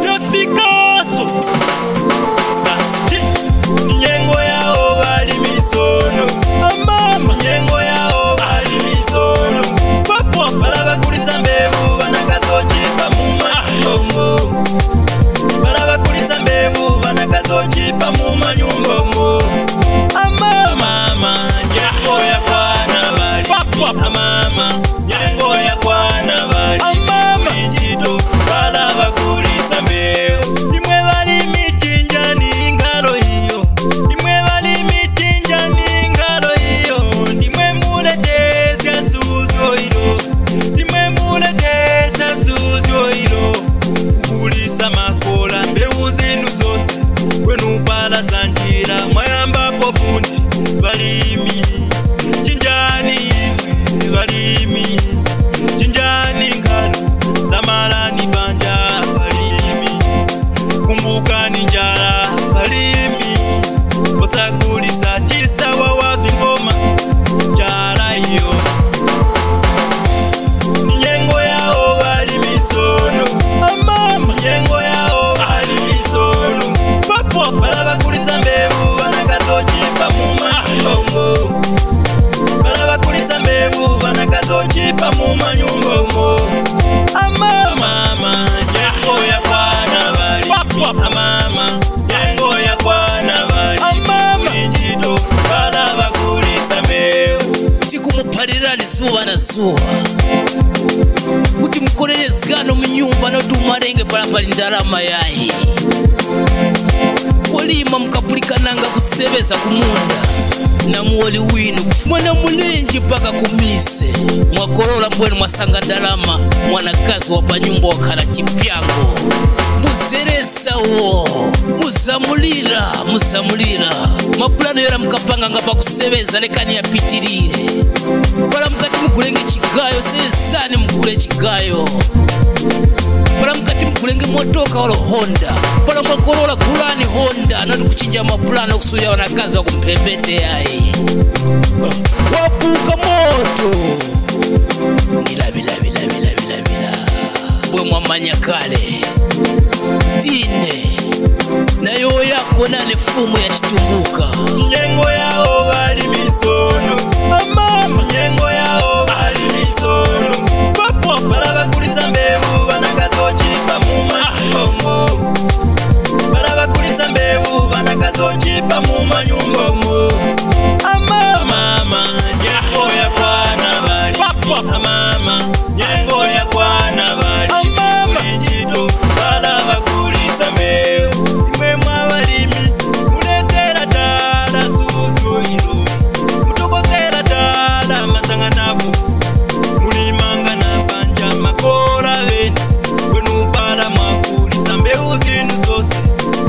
Nafikaso Kasiti Nyengo yao wali misono Mama Nyengo yao wali misono Papo Baraba kulisa mbevu Wanakazochipa mumanyumbo Baraba kulisa mbevu Wanakazochipa mumanyumbo Mama Nyengo ya kwana wali Papo Mama Nyengo ya kwana wali Mama Njito Baraba kulisa mbevu Nimwe wali michinjani ngalo hiyo Nimwe wali michinjani ngalo hiyo Nimwe muletesya suzo hilo Nimwe muletesya suzo hilo Kulisa makola mbevu zinu zose Wenu pala sanjira Mwayamba popundi Balimi Chinjani Balimi Chinjani ngalo Samalani banja Balimi Kumbuka ninjala Balimi Osakulisa tisa wawavi ngoma Jala hiyo Nyengo yao wali misono Mama Nyengo yao wali misono Papo Baraba kulisa mbevu Wanakazochipa mumanyumbo Baraba kulisa mbevu Wanakazochipa mumanyumbo Mama Nyengo ya kwana wali Mama Nyengo ya kwana wali Njito Baraba kulisa mbevu Tikumuparirani zuwa na zuwa Kuti mkorele zgano mnyumba na tumarenge parapali ndarama yahi Polima mkapulikananga kusebeza kumunda Na muwali winu kufumana mulenji paka kumise Mwakorola mbwenu mwasanga ndarama Mwanakazi wapanyumba wakala chipyango Muzeresa wo Muzamulira Mapulano yora mkapanga ngapa kusebeza Lekani ya pitirire Pala mkati mkulenge chigayo Sezani mkule chigayo Pala mkati mkulenge motoka walo Honda Pala mwakorola kulani Honda Nadu kuchinja mapulano kusuya wanakazi wa kumpepete yae Wapuka moto Bila Bwe mwamanya kale Tine Na yo yako nane fumu ya shitumbuka Nyengo yao wali misono Mama Nyengo yao wali misono Papo Baraba kulisa mbevu Wanakazochipa mumanyumbo Baraba kulisa mbevu Wanakazochipa mumanyumbo Mama Nyengo ya kwana wali Mama Nyengo ya kwana wali Njito Baraba kulisa mbevu Nimwe mwawalimi Muletera tala suzo hilo Mutokozera tala masanga nabu Mulimanga na banja makora veni Wenu pala mwakulisa mbevu zinu zose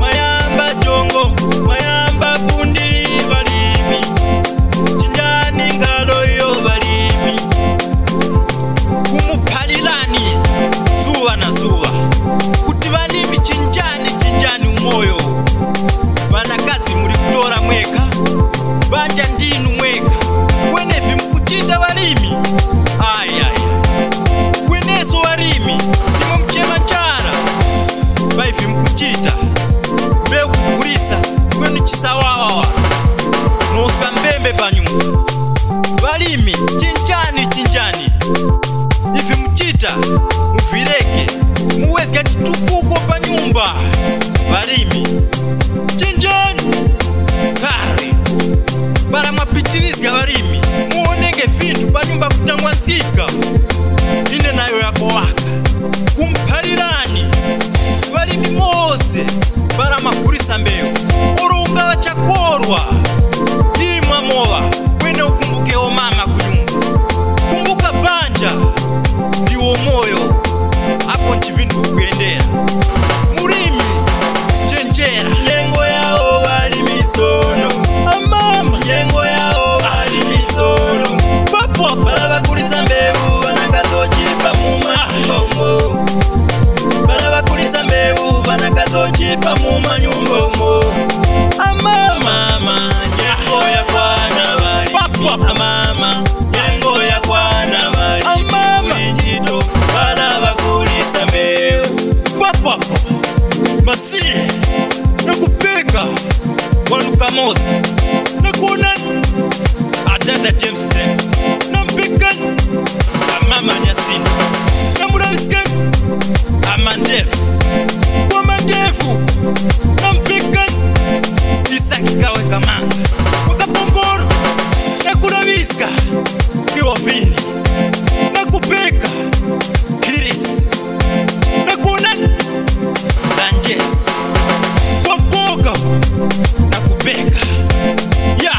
Mayamba jongo Mayamba bundi balimi Chinjani ngalo yo balimi Kumupalilani Zuwa na zuwa Kuti balimi chinjani umoyo Wanakazi muri kutora mweka Banja ndinu mweka Wenevi mkuchita balimi Weneso balimi Nimo mchema nchara Baifi mkuchita Mbeu kukulisa Wenu chisawawa Noska mbembe banyu Balimi chinjani Ifi mchita Muvireke Muwezika chitukuko pa nyumba Balimi Chinjani Kari Bara mwapichirizga balimi Muonenge fintu pa nyumba kutangwa sika Ine nayo yako waka Kumparirani Balimi mose Bara makurisa mbeo Urunga wachakorwa Imwa mowa Wene ukumbuke o mama kunyumba Kumbuka banja Iwo moyo Hapo nchivindu kuendera Murimi Chenjera Nyengo yao wali misono Mama Nyengo yao wali misono Papo Baraba kulisa mbevu Wanakazochipa mumanyumbo Baraba kulisa mbevu Wanakazochipa mumanyumbo Mama Nyengo ya kwana wali Mama Nyengo ya kwana wali Njito Baraba kulisa mbevu Amos nakuona atata James Ten nampikan mama Nyasini namuraviskan amandefu kwa mandefu nampikan Isaki kawe kamanga wakapongoro nakuraviska kiwafini nakupeka Kiris nakuona Danjes wakoga nakupeka ya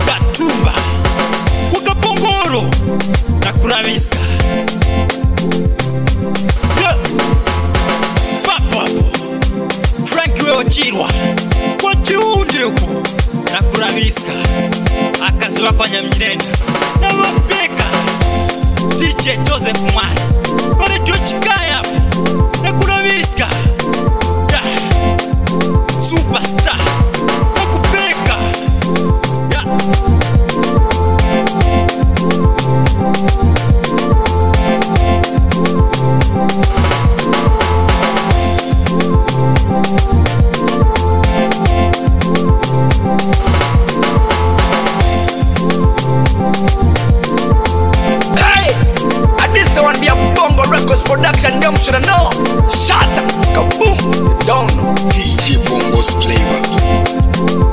Katumba wakapongoro nakuraviska ya Papa Frank Weochirwa kwa chiunde uko nakuraviska akaziwa kwa Nyamnyirenda na wapeka DJ Joseph Mwari pale tuchikaya nakuraviska ya Superstar nakupeka ya Production, them shoulda know. Shatter, kaboom, you don't know. DJ Bongo's flavor.